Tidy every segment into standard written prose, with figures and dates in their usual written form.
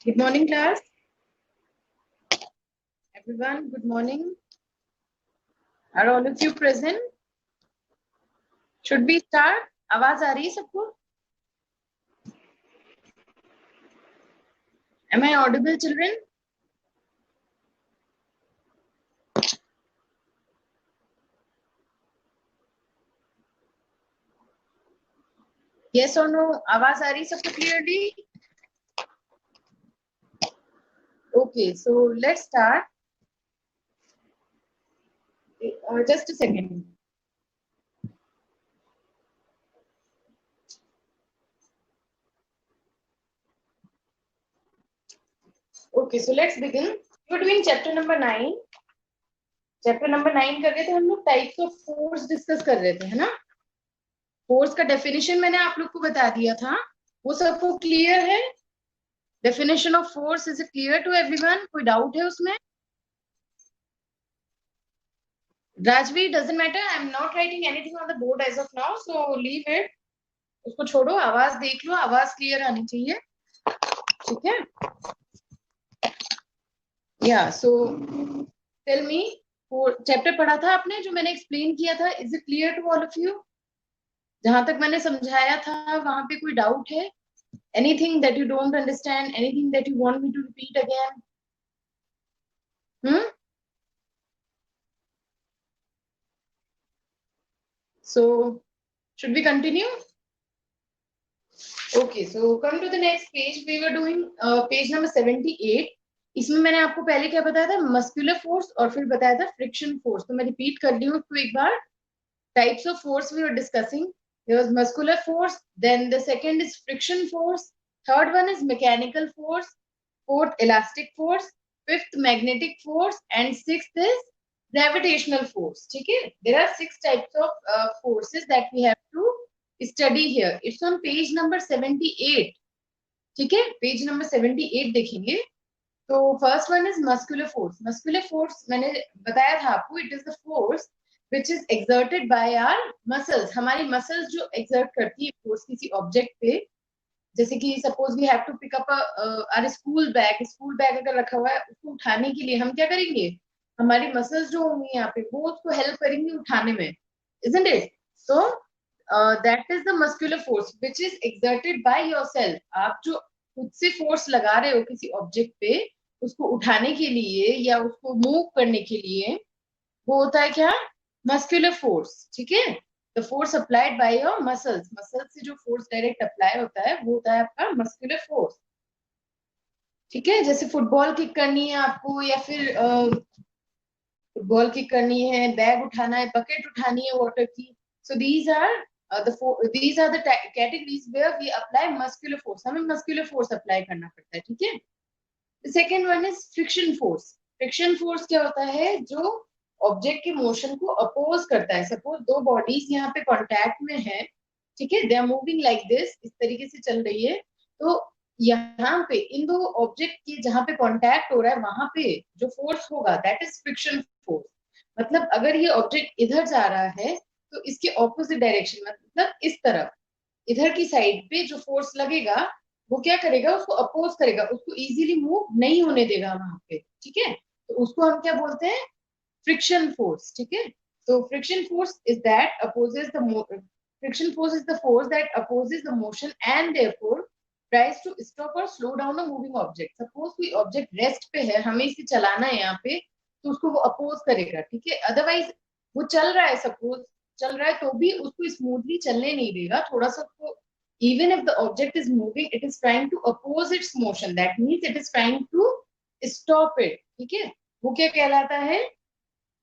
Good morning, class. Everyone, good morning. Are all of you present? Should we start? आवाज आ रही है सबको? Am I audible, children? Yes or no? आवाज आ रही है सबको clearly? Okay, so let's start. Just a second. Okay, so let's begin. We're doing chapter number 9. Chapter number 9 कर रहे थे हम लोग टाइप्स ऑफ फोर्स डिस्कस कर रहे थे, है ना? फोर्स का डेफिनेशन मैंने आप लोग को बता दिया था, वो सबको क्लियर है? Definition of force is clear to everyone? कोई डाउट है उसमें? Rajvi, doesn't matter. I'm not writing anything on the board as of now, so leave it. उसको छोड़ो, आवाज देख लो, आवाज क्लियर आनी चाहिए, ठीक है? या सो टेल मी, चैप्टर पढ़ा था आपने जो मैंने एक्सप्लेन किया था, is it clear to all of you? जहां तक मैंने समझाया था वहां पे कोई डाउट है? Anything that you don't understand, anything that you want me to repeat again? So should we continue? Okay, so come to the next page. We were doing page number 78. इसमें मैंने आपको पहले क्या बताया था? मस्कुलर फोर्स, और फिर बताया था फ्रिक्शन फोर्स. तो मैं रिपीट कर रही हूँ उसको एक बार. Types of force we were discussing. There was muscular force, then the second is friction force, third one is mechanical force, fourth elastic force, fifth magnetic force, and sixth is gravitational force. ठीक है? There are 6 types of forces that we have to study here. It's on page number 78. ठीक है? Page number 78 देखेंगे. तो first one is muscular force. Muscular force मैंने बताया था आपको, it is the force which is exerted by our muscles. हमारी muscles जो एक्सर्ट करती है फोर्स किसी ऑब्जेक्ट पे, जैसे कि suppose we have to pick up our school bag अगर रखा हुआ है, उसको उठाने के लिए हम क्या करेंगे? हमारी मसल्स जो होंगी यहाँ पे वो उसको हेल्प करेंगी उठाने में, isn't it? So that is the muscular force which is exerted by yourself. आप जो खुद से फोर्स लगा रहे हो किसी ऑब्जेक्ट पे उसको उठाने के लिए या उसको मूव करने के लिए, वो होता है क्या? Muscular force. ठीक है? The force applied by your muscles. Muscles से जो फोर्स डायरेक्ट अप्लाई होता है वो होता है आपका मस्कुलर फोर्स. ठीक है? जैसे फुटबॉल किक करनी है आपको, या फिर फुटबॉल किक करनी है, बैग उठाना है, बकेट उठानी है वाटर की. So these are the categories where we apply muscular force. हमें मस्कुलर फोर्स अप्लाई करना पड़ता है. ठीक है? The second one is friction force. Friction force क्या होता है? जो ऑब्जेक्ट के मोशन को अपोज करता है. सपोज दो बॉडीज यहाँ पे कांटेक्ट में है, ठीक है? They are moving like this, इस तरीके से चल रही है. तो यहाँ पे इन दो ऑब्जेक्ट के जहां पे कांटेक्ट हो रहा है वहां पे जो फोर्स होगा दैट इज फ्रिक्शन फोर्स. मतलब अगर ये ऑब्जेक्ट इधर जा रहा है तो इसके ऑपोजिट डायरेक्शन, मतलब इस तरफ, इधर की साइड पे जो फोर्स लगेगा वो क्या करेगा? उसको अपोज करेगा, उसको इजीली मूव नहीं होने देगा वहां पे. ठीक है? तो उसको हम क्या बोलते हैं? Friction force. ठीक है? So friction force is that opposes the friction force is the force that opposes the motion and therefore tries to stop or slow down a moving object. Suppose कोई ऑब्जेक्ट रेस्ट पे है, हमें इसे चलाना है यहाँ पे, तो उसको वो अपोज करेगा. ठीक है? अदरवाइज वो चल रहा है, सपोज चल रहा है तो भी उसको स्मूथली चलने नहीं देगा. थोड़ा सा उसको, even if the object is moving, it is trying to oppose its motion. That means it is trying to stop it. ठीक है? वो क्या कहलाता है?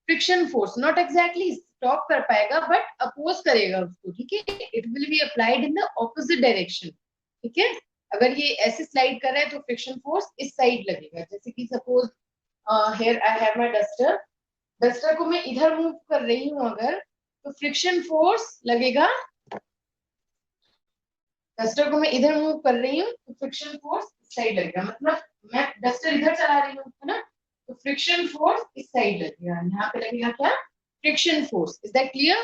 Friction force. Not exactly stop कर पाएगा बट अपोज करेगा उसको. ठीक है? It will be applied in the opposite direction. ठीक है? अगर ये ऐसे स्लाइड कर रहा है तो फ्रिक्शन फोर्स इस साइड लगेगा. जैसे कि suppose here I have my duster. Duster को मैं इधर मूव कर रही हूँ अगर, तो फ्रिक्शन फोर्स लगेगा. डस्टर को मैं इधर मूव कर रही हूँ तो फ्रिक्शन फोर्स इस साइड लगेगा. मतलब मैं डस्टर इधर चला रही हूँ, है ना? तो फ्रिक्शन फोर्स इस साइड लगेगा. यहाँ पे लगेगा क्या? Friction force. Is that clear?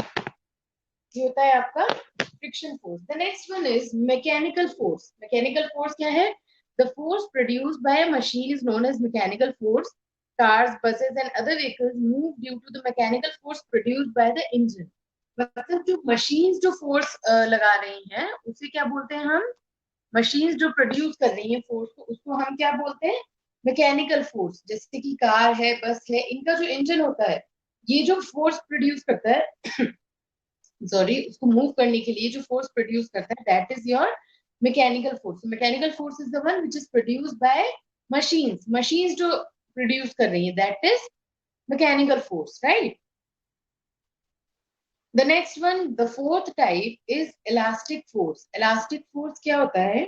ये होता है आपका friction force. The next one is mechanical force. Mechanical force क्या है? The force produced by a machine is known as mechanical force. Cars, buses and other vehicles move due to the mechanical force produced by the engine. मतलब जो machines जो force लगा रही हैं उसे क्या बोलते हैं हम? machines जो produce कर रही हैं force को उसको हम क्या बोलते हैं? Mechanical force. जैसे कि कार है, बस है, इनका जो इंजन होता है ये जो फोर्स प्रोड्यूस करता है सॉरी, उसको मूव करने के लिए जो फोर्स प्रोड्यूस करता है that is your mechanical force. Mechanical force is the one which is produced by machines. Machines जो प्रोड्यूस कर रही है that is mechanical force, right? The next one, the fourth type is elastic force. Elastic force क्या होता है?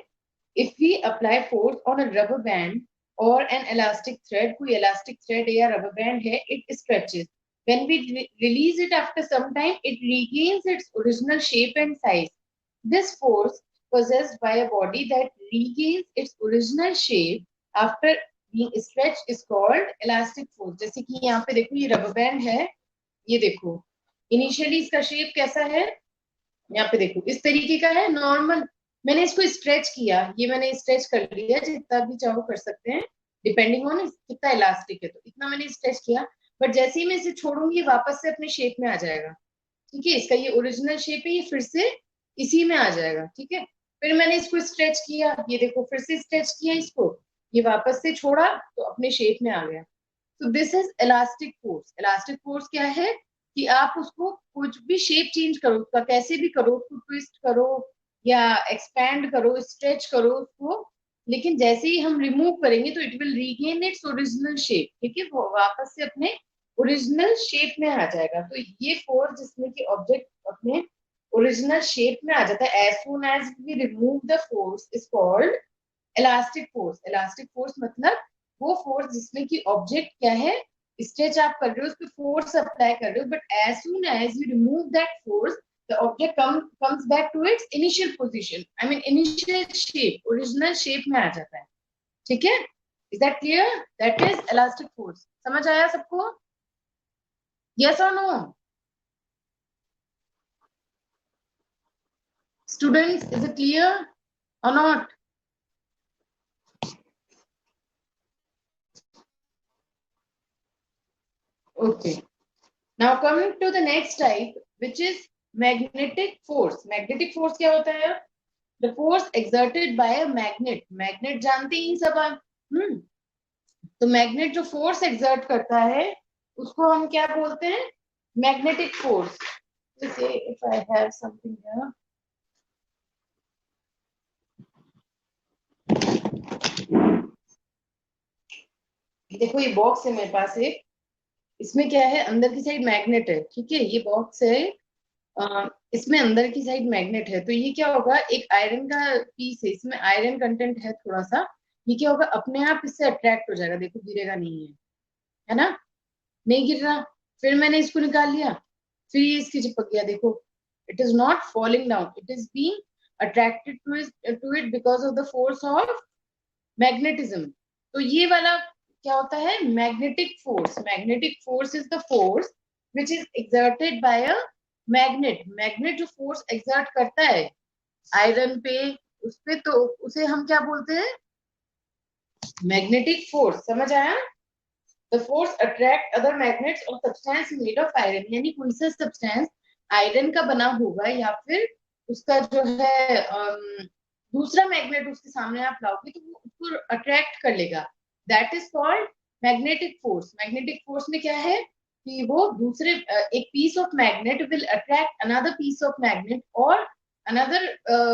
If we apply force on a rubber band और an elastic thread, कोई elastic thread या रबर बैंड है, it stretches. When we release it after some time, it regains its original shape and size. This force possessed by a body that regains its original shape after being stretched is called elastic force. जैसे कि यहाँ पे देखो ये rubber band है, ये देखो initially इसका शेप कैसा है, यहाँ पे देखो इस तरीके का है नॉर्मल. मैंने इसको स्ट्रेच किया, ये मैंने स्ट्रेच कर लिया, जितना भी चाहो कर सकते हैं डिपेंडिंग ऑन कितना इलास्टिक है, तो इतना मैंने स्ट्रेच किया. बट जैसे ही मैं इसे छोड़ूंगी वापस से अपने शेप में आ जाएगा. ठीक है, इसका ये ओरिजिनल शेप है, ये फिर से इसी में आ जाएगा. ठीक है, फिर मैंने इसको स्ट्रेच किया, ये देखो फिर से स्ट्रेच किया इसको, ये वापस से छोड़ा तो अपने शेप में आ गया. तो this is elastic force. Elastic force क्या है कि आप उसको कुछ भी शेप चेंज करो उसका, कैसे भी करो उसको, ट्विस्ट करो या एक्सपैंड करो, स्ट्रेच करो उसको, लेकिन जैसे ही हम रिमूव करेंगे तो it will regain its original shape. ठीक है, वो वापस से अपने ओरिजिनल शेप में आ जाएगा. तो ये फोर्स जिसमें कि ऑब्जेक्ट अपने ओरिजिनल शेप में आ जाता है as soon as we remove the force is called elastic force. Elastic force मतलब वो फोर्स जिसमें कि ऑब्जेक्ट क्या है, स्ट्रेच आप कर रहे हो, उस पर फोर्स अप्लाई कर रहे हो, but as soon as you remove that force the object comes back to its initial position. I mean initial shape, original shape में आ जाता है. ठीक है, is that clear? That is elastic force. समझ आया सबको? Yes or no? Students, is it clear or not? Okay. Now coming to the next type, which is magnetic force. Magnetic force क्या होता है? The force exerted by a magnet. Magnet जानते ही सब आप. तो मैग्नेट जो फोर्स एक्सर्ट करता है उसको हम क्या बोलते हैं? Magnetic force. जैसे if I have something here, देखो ये बॉक्स है मेरे पास एक, इसमें क्या है, अंदर की साइड मैग्नेट है. ठीक है, ये बॉक्स है, इसमें अंदर की साइड मैग्नेट है. तो ये क्या होगा, एक आयरन का पीस है, इसमें आयरन कंटेंट है थोड़ा सा, ये क्या होगा अपने आप इससे अट्रैक्ट हो जाएगा. देखो गिरेगा नहीं है ना, नहीं गिर रहा. फिर मैंने इसको निकाल लिया, फिर ये इसकी चिपक गया. देखो it is not falling down, it is being attracted to it because of the force of magnetism. तो ये वाला क्या होता है? Magnetic force. Magnetic force is the force which is exerted by a magnet. Magnet जो force exert करता है iron पे, उस पे, तो उसे हम क्या बोलते हैं? Magnetic force. समझ आया? The force attract other magnets और सब्सटेंस मेड ऑफ आयरन. यानी कोई सा सब्सटेंस आयरन का बना होगा या फिर उसका जो है दूसरा मैग्नेट उसके सामने आप लाओगे तो वो उसको अट्रैक्ट कर लेगा. That is called magnetic force. Magnetic force में क्या है कि वो दूसरे एक piece of magnet will attract another piece of magnet और another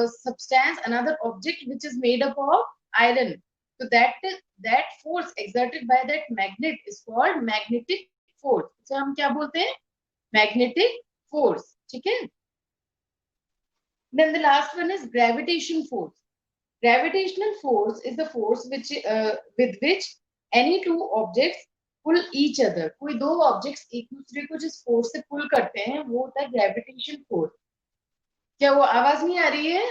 substance, another object which is made up of iron. So that force exerted by that magnet is called magnetic force. इसे हम क्या बोलते हैं? Magnetic force. ठीक है? Then the last one is gravitation force. Gravitational force is the force which with which any two objects pull each other. कोई दो objects एक दूसरे को जिस force से pull करते हैं वो होता है gravitation force. क्या वो आवाज नहीं आ रही है?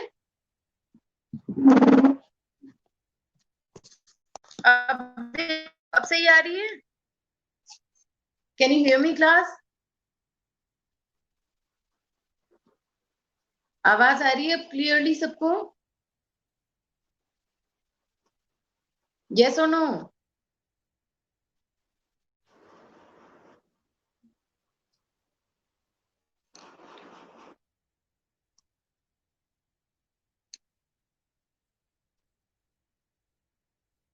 अब सही आ रही है? Can you hear me class? आवाज आ रही है क्लियरली सबको? यस और नो?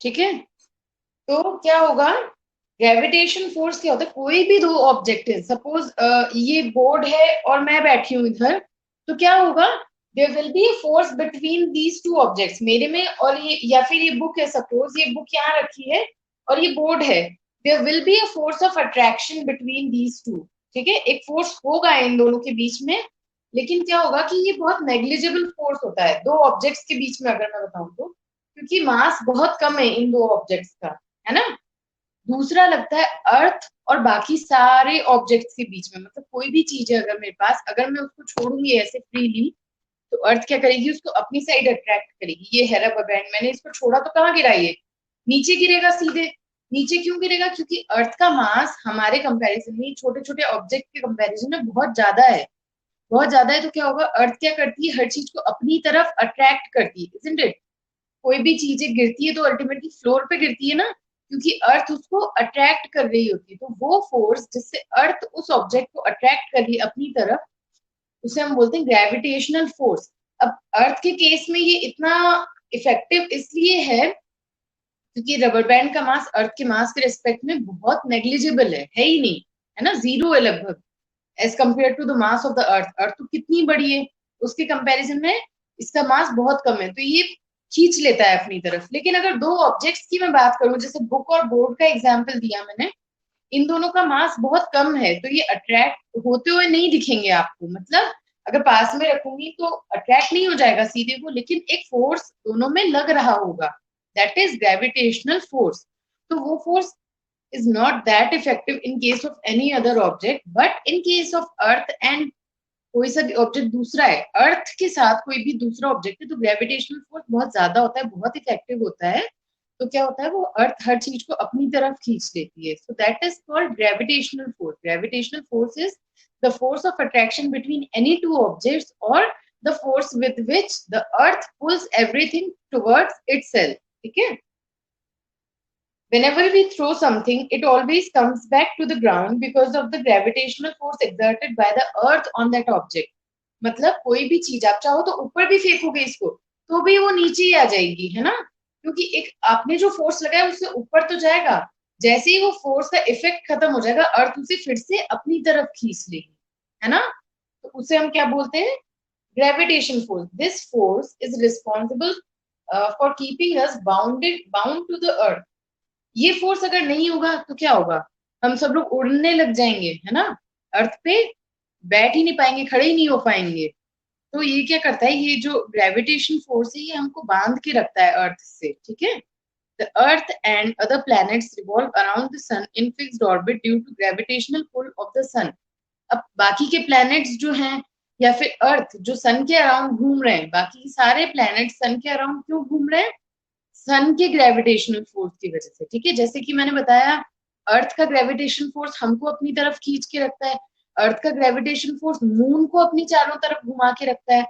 ठीक है, तो क्या होगा, ग्रेविटेशन फोर्स क्या होता है, कोई भी दो ऑब्जेक्ट है, सपोज ये बोर्ड है और मैं बैठी हूं इधर, तो क्या होगा, there will be force between these two objects, मेरे में और ये, या फिर ये बुक है, सपोज ये बुक यहाँ रखी है और ये बोर्ड है, there will be a force of attraction between these two. ठीक है, एक फोर्स होगा इन दोनों के बीच में, लेकिन क्या होगा कि ये बहुत नेग्लिजिबल फोर्स होता है दो ऑब्जेक्ट्स के बीच में, अगर मैं बताऊं तो, क्योंकि मास बहुत कम है इन दो ऑब्जेक्ट्स का, है ना। दूसरा लगता है अर्थ और बाकी सारे ऑब्जेक्ट्स के बीच में, मतलब कोई भी चीज है अगर मेरे पास, अगर मैं उसको छोड़ूंगी ऐसे फ्रीली, तो अर्थ क्या करेगी, उसको अपनी साइड अट्रैक्ट करेगी। ये है रबर बैंड, मैंने इसको छोड़ा तो कहाँ गिरा, ये नीचे गिरेगा सीधे। नीचे क्यों गिरेगा, क्योंकि अर्थ का मास हमारे कंपैरिजन में, छोटे छोटे ऑब्जेक्ट के कंपैरिजन में बहुत ज्यादा है, बहुत ज्यादा है। तो क्या होगा, अर्थ क्या करती है, हर चीज को अपनी तरफ अट्रैक्ट करती है, इजंट इट। कोई भी चीजें गिरती है तो अल्टीमेटली फ्लोर पे गिरती है ना, क्योंकि अर्थ उसको अट्रैक्ट कर रही होती है। तो वो फोर्स जिससे अर्थ उस ऑब्जेक्ट को अट्रैक्ट कर रही है अपनी तरफ, उसे हम बोलते हैं ग्रेविटेशनल फोर्स। अब अर्थ के केस में ये इतना इफेक्टिव इसलिए है क्योंकि रबर बैंड का मास अर्थ के मास के रिस्पेक्ट में बहुत नेग्लिजिबल है ही नहीं, है ना, जीरो है लगभग, as compare to the mass of the earth. Earth तो कितनी बड़ी है, उसके कंपैरिजन में इसका मास बहुत कम है, तो ये खींच लेता है अपनी तरफ। लेकिन अगर दो ऑब्जेक्ट्स की मैं बात करूं, जैसे बुक और बोर्ड का एग्जांपल दिया मैंने, इन दोनों का मास बहुत कम है, तो ये अट्रैक्ट होते हुए नहीं दिखेंगे आपको, मतलब अगर पास में रखूंगी तो अट्रैक्ट नहीं हो जाएगा सीधे वो, लेकिन एक फोर्स दोनों में लग रहा होगा, दैट इज ग्रेविटेशनल फोर्स। तो वो force is not that effective in case of any other object, but in case of earth and कोई सा भी ऑब्जेक्ट दूसरा है, अर्थ के साथ कोई भी दूसरा ऑब्जेक्ट है, तो ग्रेविटेशनल फोर्स बहुत ज्यादा होता है, बहुत इफेक्टिव होता है। तो क्या होता है, वो अर्थ हर चीज को अपनी तरफ खींच लेती है, so that is called gravitational force. Gravitational force is the force of attraction between any two objects, और the force with which the earth pulls everything towards itself. ठीक है, whenever we throw something, it always comes back to the ground because of the gravitational force exerted by the earth on that object. मतलब कोई भी चीज आप चाहो तो ऊपर भी फेंकोगे इसको, तो भी वो नीचे ही आ जाएगी, है ना, क्योंकि एक आपने जो फोर्स लगाया उससे ऊपर तो जाएगा, जैसे ही वो फोर्स का इफेक्ट खत्म हो जाएगा, अर्थ उसे फिर से अपनी तरफ खींच लेगी, है ना। तो उसे हम क्या बोलते हैं, gravitation force. This force is responsible for keeping us bound to the earth. ये फोर्स अगर नहीं होगा तो क्या होगा, हम सब लोग उड़ने लग जाएंगे, है ना, अर्थ पे बैठ ही नहीं पाएंगे, खड़े ही नहीं हो पाएंगे। तो ये क्या करता है, ये जो ग्रेविटेशन फोर्स है ये हमको बांध के रखता है अर्थ से। ठीक है, the earth and other planets revolve around the sun in fixed orbit due to gravitational pull of the sun. अब बाकी के प्लैनेट्स जो हैं, या फिर अर्थ जो सन के अराउंड घूम रहे हैं, बाकी सारे प्लैनेट सन के अराउंड क्यों घूम रहे हैं, सन के ग्रेविटेशनल फोर्स की वजह से। ठीक है, जैसे कि मैंने बताया, अर्थ का ग्रेविटेशन फोर्स हमको अपनी तरफ खींच के रखता है, अर्थ का ग्रेविटेशन फोर्स मून को अपनी चारों तरफ घुमा के रखता है।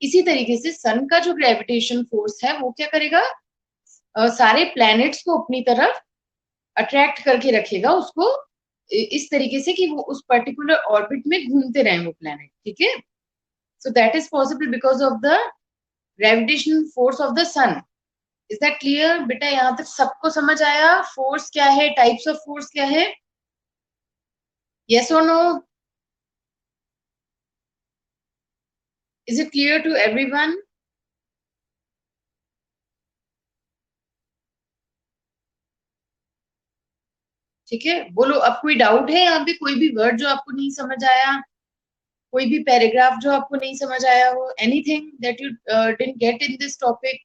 इसी तरीके से सन का जो ग्रेविटेशन फोर्स है वो क्या करेगा, सारे प्लैनेट्स को अपनी तरफ अट्रैक्ट करके रखेगा उसको, इस तरीके से कि वो उस पर्टिकुलर ऑर्बिट में घूमते रहे वो प्लैनेट। ठीक है, so that is possible because of the gravitational force of the sun. Is that clear बेटा, यहाँ तक सबको समझ आया, फोर्स क्या है, टाइप्स ऑफ फोर्स क्या है, यस और no? Is it clear to everyone? ठीक है, बोलो, अब कोई डाउट है यहाँ पे, कोई भी वर्ड जो आपको नहीं समझ आया, कोई भी पैराग्राफ जो आपको नहीं समझ आया हो, anything that you didn't get in this topic,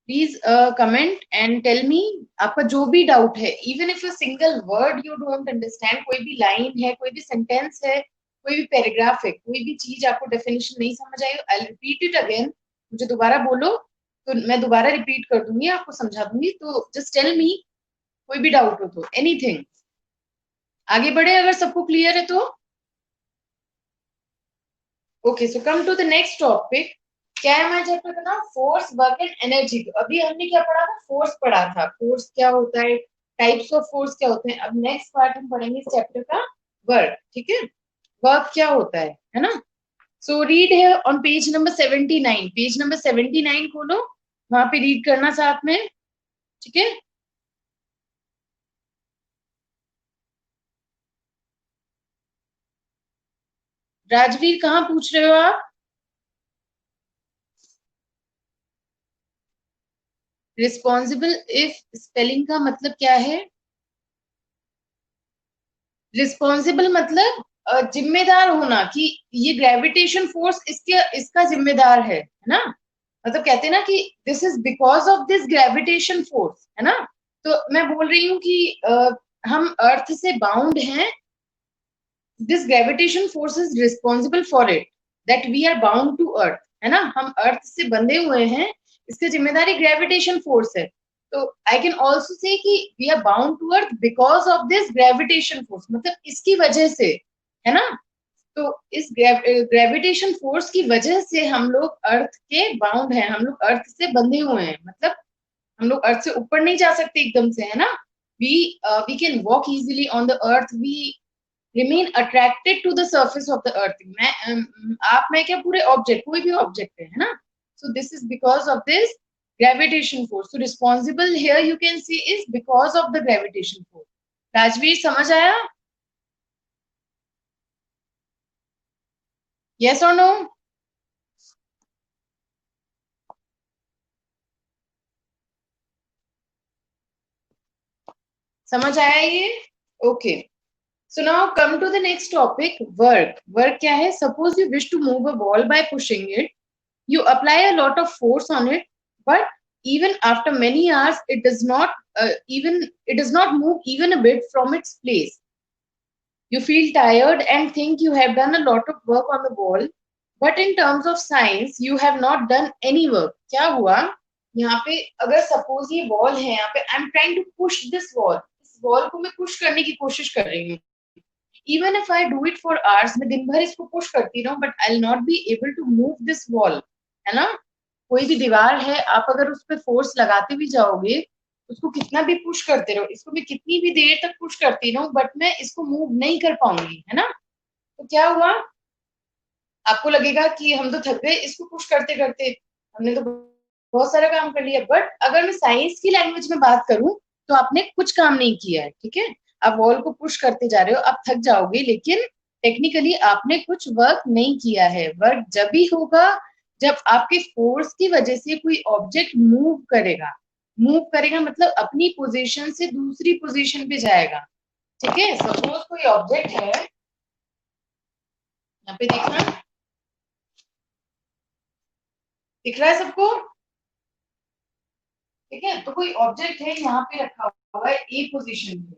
please comment and tell me. आपका जो भी डाउट है, even if a single word you don't understand, कोई भी लाइन है, कोई भी सेंटेंस है, कोई भी पैराग्राफ है, कोई भी चीज आपको डेफिनेशन नहीं समझ आई, आई रिपीट इट अगेन, मुझे दोबारा बोलो तो मैं दोबारा रिपीट कर दूंगी, आपको समझा दूंगी, तो जस्ट टेल मी, कोई भी डाउट हो तो, एनीथिंग। आगे बढ़े अगर सबको क्लियर है तो। Okay, so come to the next topic. क्या है हमारे चैप्टर का नाम? Force, work and energy. अभी हमने क्या पढ़ा था? फोर्स पढ़ा था। फोर्स क्या होता है, टाइप्स ऑफ फोर्स क्या होते हैं। अब नेक्स्ट पार्ट हम पढ़ेंगे इस चैप्टर का, वर्क। ठीक है, वर्क क्या होता है ना। सो रीड है on page number 79। Page number 79 खोलो, वहां पे रीड करना साथ में। ठीक है, राजवीर कहाँ पूछ रहे हो आप? रिस्पॉन्सिबल इफ स्पेलिंग का मतलब क्या है? रिस्पॉन्सिबल मतलब जिम्मेदार होना, कि ये ग्रेविटेशन फोर्स इसके इसका जिम्मेदार है ना। मतलब कहते हैं ना कि this is because of this gravitation force, है ना। तो मैं बोल रही हूँ कि हम अर्थ से बाउंड हैं। This gravitation force is responsible for it, that we are bound to earth, है ना। हम अर्थ से बंधे हुए हैं, इसकी जिम्मेदारी ग्रेविटेशन फोर्स है। तो आई कैन ऑल्सो से कि we are bound to earth because of this gravitation force, मतलब इसकी वजह से, है ना। तो इस ग्रेविटेशन फोर्स की वजह से हम लोग अर्थ के बाउंड हैं, हम लोग अर्थ से बंधे हुए हैं। मतलब हम लोग अर्थ से ऊपर नहीं जा सकते एकदम से, है ना। We we can walk easily on the earth, we remain attracted to the surface of the earth. मैं आप मैं क्या, पूरे ऑब्जेक्ट, कोई भी ऑब्जेक्ट है ना। So this is because of this gravitation force. तो responsible here you can see is because of the gravitation force. Rajveer समझ आया? यस और नो? समझ आया ये? Okay, so now come to the next topic, work. Work क्या है? Suppose you wish to move a ball by pushing it, you apply a lot of force on it, but even after many hours it does not move even a bit from its place. You feel tired and think you have done a lot of work on the ball, but in terms of science you have not done any work. क्या हुआ यहाँ पे? अगर suppose ये ball है, यहाँ पे I am trying to push this ball, इस बॉल को मैं पुश करने की कोशिश कर रही हूँ। Even if I do it for hours, मैं दिन भर इसको पुश करती रहूं, but I will not be able to move this wall, है ना। कोई भी दीवार है, आप अगर उस पर फोर्स लगाते भी जाओगे, उसको कितना भी पुश करते रहो, इसको मैं कितनी भी देर तक पुश करती रहूं, बट मैं इसको मूव नहीं कर पाऊंगी, है ना। तो क्या हुआ? आपको लगेगा कि हम तो थक गए इसको पुश करते करते, हमने तो बहुत सारा काम कर लिया। बट अगर मैं साइंस की लैंग्वेज में बात करूं, तो आपने कुछ काम नहीं किया है। ठीक है, आप वॉल को पुश करते जा रहे हो, आप थक जाओगे, लेकिन टेक्निकली आपने कुछ वर्क नहीं किया है। वर्क जब भी होगा जब आपके फोर्स की वजह से कोई ऑब्जेक्ट मूव करेगा। मूव करेगा मतलब अपनी पोजीशन से दूसरी पोजीशन पे जाएगा। ठीक है, सपोज कोई ऑब्जेक्ट है, यहाँ पे देखना, दिख रहा है सबको? ठीक है, तो कोई ऑब्जेक्ट है यहाँ पे रखा हुआ है ए पोजीशन पे,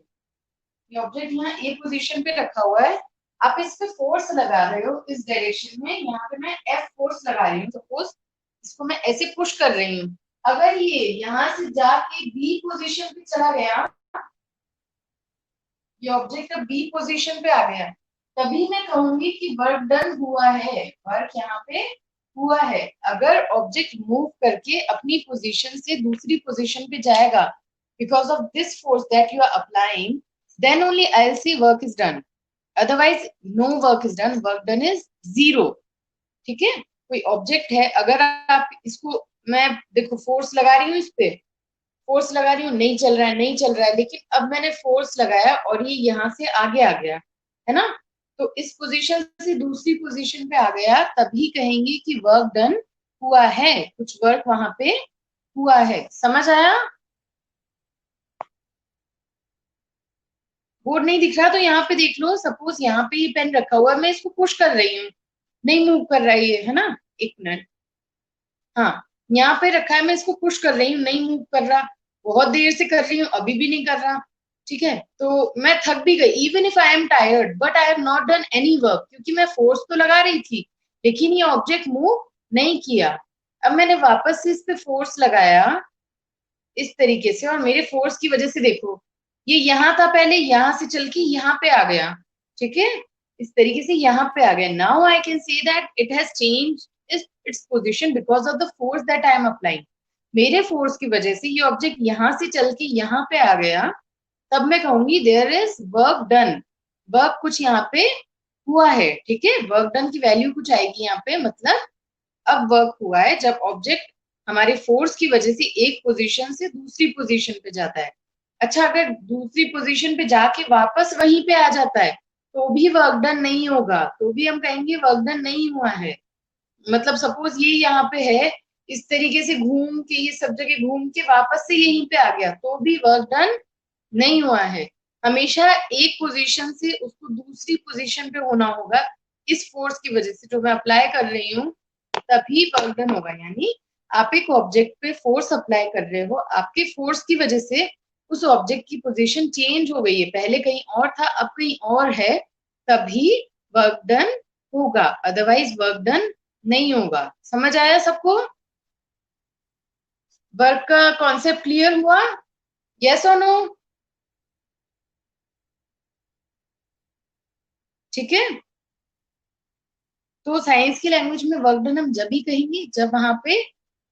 ये ऑब्जेक्ट यहाँ ए पोजीशन पे रखा हुआ है। आप इस पे फोर्स लगा रहे हो इस डायरेक्शन में, यहाँ पे मैं एफ फोर्स लगा रही हूँ। सपोज इसको मैं ऐसे पुश कर रही हूँ, अगर ये यहाँ से जाके बी पोजीशन पे चला गया, ये ऑब्जेक्ट अब बी पोजीशन पे आ गया, तभी मैं कहूंगी कि वर्क डन हुआ है, वर्क यहाँ पे हुआ है। अगर ऑब्जेक्ट मूव करके अपनी पोजीशन से दूसरी पोजीशन पे जाएगा because of this force that you are applying, then only I'll say work is done. Otherwise, no work is done. Work done is zero. ठीक है, कोई ऑब्जेक्ट है, अगर आप इसको, मैं देखो फोर्स लगा रही हूँ इस पे, फोर्स लगा रही हूँ, नहीं चल रहा है, नहीं चल रहा है, लेकिन अब मैंने फोर्स लगाया और ये यहाँ से आगे आ गया, है ना। तो इस पोजीशन से दूसरी पोजीशन पे आ गया, तभी कहेंगे कि वर्क डन हुआ है, कुछ वर्क वहां पे हुआ है। समझ आया? बोर्ड नहीं दिख रहा तो यहाँ पे देख लो। सपोज यहाँ पे ये पेन रखा हुआ है, मैं इसको पुश कर रही हूँ, नहीं मूव कर रहा है ये, है ना। एक मिनट, हाँ, यहाँ पे रखा है, मैं इसको पुश कर रही हूँ, नहीं मूव कर रहा, बहुत देर से कर रही हूँ, अभी भी नहीं कर रहा। ठीक है, तो मैं थक भी गई, even if I am tired, but I have not done any work, क्योंकि मैं फोर्स तो लगा रही थी, लेकिन ये ऑब्जेक्ट मूव नहीं किया। अब मैंने वापस से इस पे फोर्स लगाया इस तरीके से, और मेरे फोर्स की वजह से देखो, ये यहाँ था पहले, यहाँ से चल के यहाँ पे आ गया। ठीक है, इस तरीके से यहाँ पे आ गया। Now I can say that it has change, its position because of the force that I am applying. मेरे फोर्स की वजह से ये ऑब्जेक्ट यहां से चल के यहाँ पे आ गया, तब मैं कहूंगी there is work done, work कुछ यहाँ पे हुआ है, ठीक है। वर्क डन की वैल्यू कुछ आएगी यहाँ पे, मतलब अब वर्क हुआ है जब ऑब्जेक्ट हमारे फोर्स की वजह से एक पोजीशन से दूसरी पोजीशन पे जाता है। अच्छा, अगर दूसरी पोजीशन पे जाके वापस वहीं पे आ जाता है तो भी वर्क डन नहीं होगा, तो भी हम कहेंगे वर्क डन नहीं हुआ है। मतलब सपोज ये यहाँ पे है, इस तरीके से घूम के ये सब जगह घूम के वापस से यहीं पे आ गया, तो भी वर्क डन नहीं हुआ है। हमेशा एक पोजीशन से उसको दूसरी पोजीशन पे होना होगा, इस फोर्स की वजह से जो मैं अप्लाई कर रही हूँ, तभी वर्क डन होगा। यानी आप एक ऑब्जेक्ट पे फोर्स अप्लाई कर रहे हो, आपके फोर्स की वजह से उस ऑब्जेक्ट की पोजीशन चेंज हो गई है, पहले कहीं और था अब कहीं और है, तभी वर्क डन होगा, अदरवाइज वर्क डन नहीं होगा। समझ आया सबको? वर्क का कॉन्सेप्ट क्लियर हुआ? यस और नो? ठीक है। तो साइंस की लैंग्वेज में वर्क डन हम जब भी कहेंगे जब वहां पे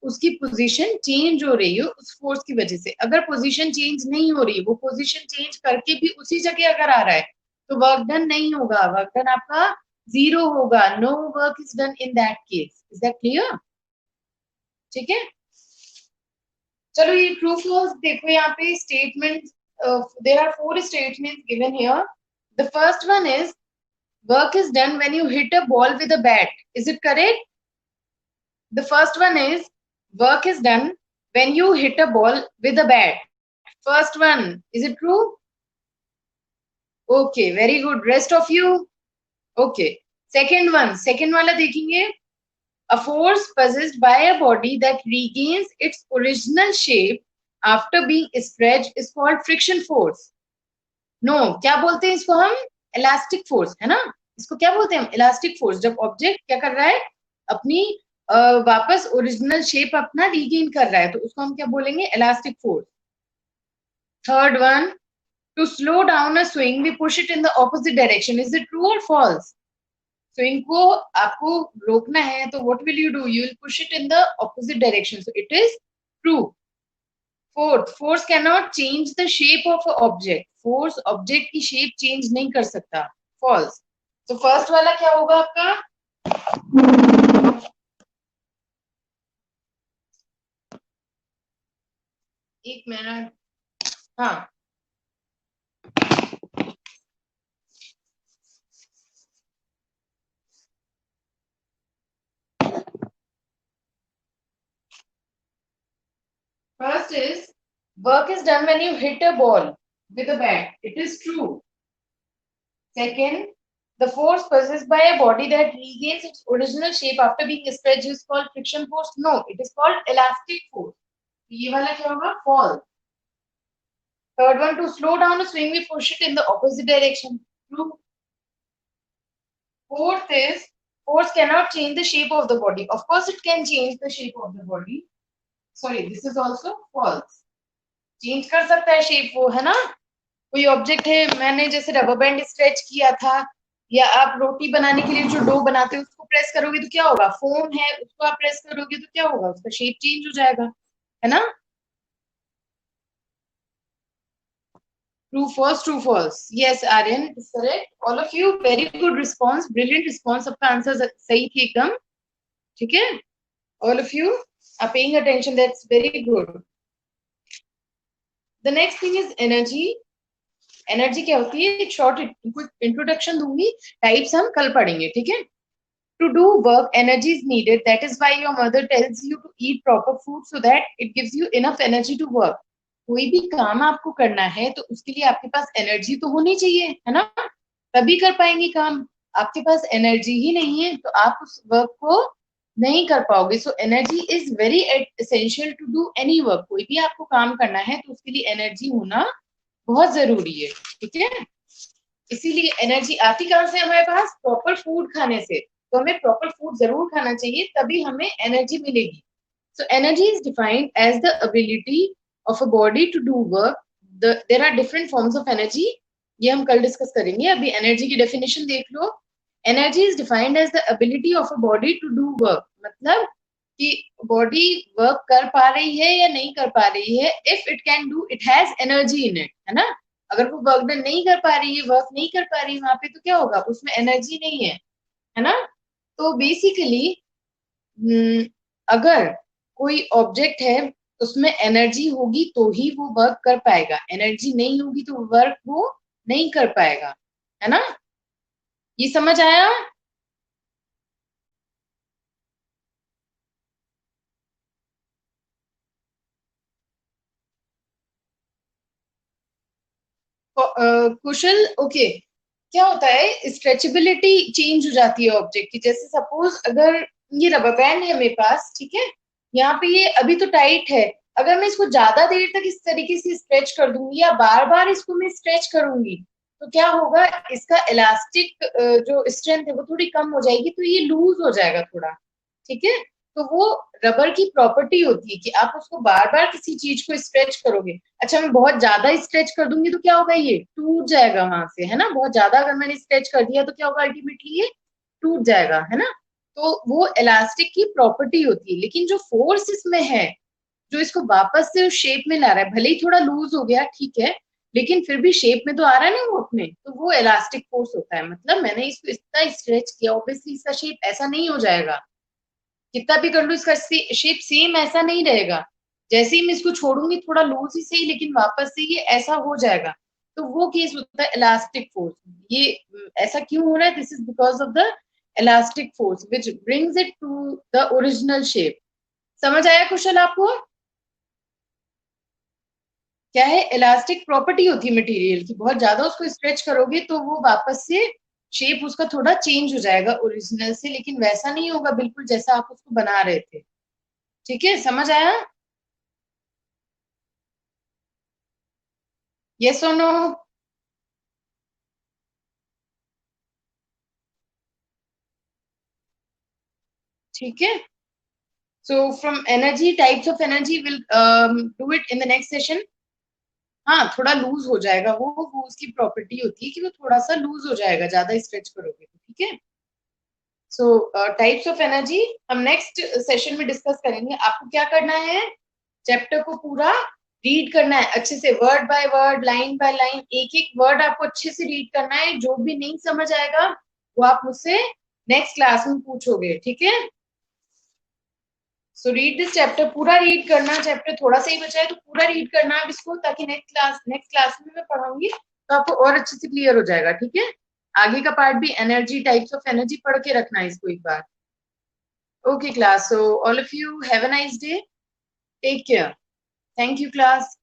उसकी पोजीशन चेंज हो रही हो उस फोर्स की वजह से। अगर पोजीशन चेंज नहीं हो रही, वो पोजीशन चेंज करके भी उसी जगह अगर आ रहा है, तो वर्क डन नहीं होगा, वर्क डन आपका 0 होगा। No work is done in that case. Is that clear? ठीक है, चलो ये ट्रू फॉल्स देखो। यहाँ पे statement, there are 4 statements given here. The first one is work is done when you hit a ball with a bat. Is it correct? The first one is work is done when you hit a ball with a bat. First one, is it true? Okay, very good. Rest of you? Okay. Second one, second वाला देखेंगे. A force possessed by a body that regains its original shape after being stretched is called friction force. No, क्या बोलते हैं इसको हम? Elastic force, है ना। इसको क्या बोलते हैं हम? Elastic force. जब ऑब्जेक्ट क्या कर रहा है, अपनी वापस ओरिजिनल शेप अपना रीगेन कर रहा है, तो उसको हम क्या बोलेंगे? Elastic force. Third one, to slow down a swing we push it in the opposite direction. Is it true और फॉल्स? स्विंग को आपको रोकना है तो what will you do? You will push it in the opposite direction, so it is true. Fourth, force can not change the shape of a object. Force object की shape change नहीं कर सकता, false. तो first वाला क्या होगा आपका? एक मिनट, हाँ, first is work is done when you hit a ball with a bat. It is true. Second, the force possessed by a body that regains its original shape after being stretched is called friction force. No, it is called elastic force. ये वाला क्या होगा? False. Third one, to slow down a swing, we push it in the opposite direction. True. Fourth is force cannot change the shape of the body. Of course, it can change the shape of the body. Sorry, this is also false. Change कर सकता है shape वो, है ना। कोई object है, मैंने जैसे रबर बैंड स्ट्रेच किया था, या आप रोटी बनाने के लिए जो डो बनाते हो उसको प्रेस करोगे तो क्या होगा? फोम है, उसको आप प्रेस करोगे तो क्या होगा? उसका शेप चेंज हो जाएगा, है ना। True false, true false. Yes Aryan, is correct. All of you, very good response, brilliant response. सबका आंसर सही थी एकदम, ठीक है। All of you are paying attention, that's very good. The next thing is energy. Energy क्या होती है? एक शॉर्ट इंट्रोडक्शन दूंगी, टाइप्स हम कल पढ़ेंगे, ठीक है। To do work energy is needed, that is why your mother tells you to eat proper food so that it gives you enough energy to work. कोई भी काम आपको करना है तो उसके लिए आपके पास एनर्जी तो होनी चाहिए, है ना, तभी कर पाएंगे काम। आपके पास एनर्जी ही नहीं है तो आप उस वर्क को नहीं कर पाओगे। So energy is very essential to do any work. कोई भी आपको काम करना है तो उसके लिए एनर्जी होना बहुत जरूरी है, ठीक है। इसीलिए एनर्जी आती कहां से? हमारे पास प्रॉपर फूड खाने से। तो हमें प्रॉपर फूड जरूर खाना चाहिए, तभी हमें एनर्जी मिलेगी। So energy is defined as the ability of a body to do work. There are different forms of energy, ये हम कल डिस्कस करेंगे। अभी एनर्जी की डेफिनेशन देख लो। Energy is defined as the ability of a body to do work, मतलब कि बॉडी वर्क कर पा रही है या नहीं कर पा रही है, if it can do, it has energy in it, है ना। अगर वो वर्क डन नहीं कर पा रही है, वर्क नहीं कर पा रही है वहां पे, तो क्या होगा, उसमें एनर्जी नहीं है ना। तो बेसिकली अगर कोई ऑब्जेक्ट है उसमें एनर्जी होगी तो ही वो वर्क कर पाएगा, एनर्जी नहीं होगी तो वर्क वो नहीं कर पाएगा, है ना। ये समझ आया। कुशल, ओके। क्या होता है, स्ट्रेचेबिलिटी चेंज हो जाती है ऑब्जेक्ट की। जैसे सपोज अगर ये रबर बैंड है मेरे पास, ठीक है, यहाँ पे ये अभी तो टाइट है, अगर मैं इसको ज्यादा देर तक इस तरीके से स्ट्रेच कर दूंगी या बार बार इसको मैं स्ट्रेच करूंगी, तो क्या होगा, इसका इलास्टिक जो स्ट्रेंथ है वो थोड़ी कम हो जाएगी, तो ये लूज हो जाएगा थोड़ा, ठीक है। तो वो रबर की प्रॉपर्टी होती है कि आप उसको बार बार किसी चीज को स्ट्रेच करोगे। अच्छा, मैं बहुत ज्यादा स्ट्रेच कर दूंगी तो क्या होगा, ये टूट जाएगा वहां से, है ना। बहुत ज्यादा अगर मैंने स्ट्रेच कर दिया तो क्या होगा, अल्टीमेटली ये टूट जाएगा, है ना। तो वो इलास्टिक की प्रॉपर्टी होती है। लेकिन जो फोर्स इसमें है, जो इसको वापस से उस शेप में ला रहा है, भले ही थोड़ा लूज हो गया, ठीक है, लेकिन फिर भी शेप में तो आ रहा है ना वो अपने, तो वो इलास्टिक फोर्स होता है। मतलब मैंने इसको इतना स्ट्रेच किया, ऑब्वियसली इसका शेप ऐसा नहीं हो जाएगा, कितना भी कर लू इसका शेप सेम ऐसा नहीं रहेगा। जैसे ही मैं इसको छोड़ूंगी थोड़ा लूज ही सही, लेकिन वापस से ये ऐसा हो जाएगा। तो वो केस होता है इलास्टिक फोर्स। ये ऐसा क्यों हो रहा है, this is because of the elastic force which brings it to the original shape. समझ आया कुशल आपको। क्या है, इलास्टिक प्रॉपर्टी होती है मटेरियल की, बहुत ज्यादा उसको स्ट्रेच करोगे तो वो वापस से शेप उसका थोड़ा चेंज हो जाएगा ओरिजिनल से, लेकिन वैसा नहीं होगा बिल्कुल जैसा आप उसको बना रहे थे। ठीक है, समझ आया। यस और नो। ठीक है। So from energy, types of energy, will do it in the next session. हाँ, थोड़ा लूज हो जाएगा वो उसकी प्रॉपर्टी होती है कि वो थोड़ा सा लूज हो जाएगा, ज्यादा स्ट्रेच करोगे तो, ठीक है। सो टाइप्स ऑफ एनर्जी हम नेक्स्ट सेशन में डिस्कस करेंगे। आपको क्या करना है, चैप्टर को पूरा रीड करना है अच्छे से, word by word, line by line, एक एक वर्ड आपको अच्छे से रीड करना है। जो भी नहीं समझ आएगा वो आप मुझसे नेक्स्ट क्लास में पूछोगे, ठीक है। सो रीड दिस चैप्टर, पूरा रीड करना, चैप्टर थोड़ा सा ही बचा है तो पूरा रीड करना आप इसको, ताकि नेक्स्ट क्लास में मैं पढ़ाऊंगी तो आपको और अच्छे से क्लियर हो जाएगा, ठीक है। आगे का पार्ट भी एनर्जी, टाइप्स ऑफ एनर्जी पढ़ के रखना है इसको एक बार। Okay class, so all of you have a nice day, take care, thank you class.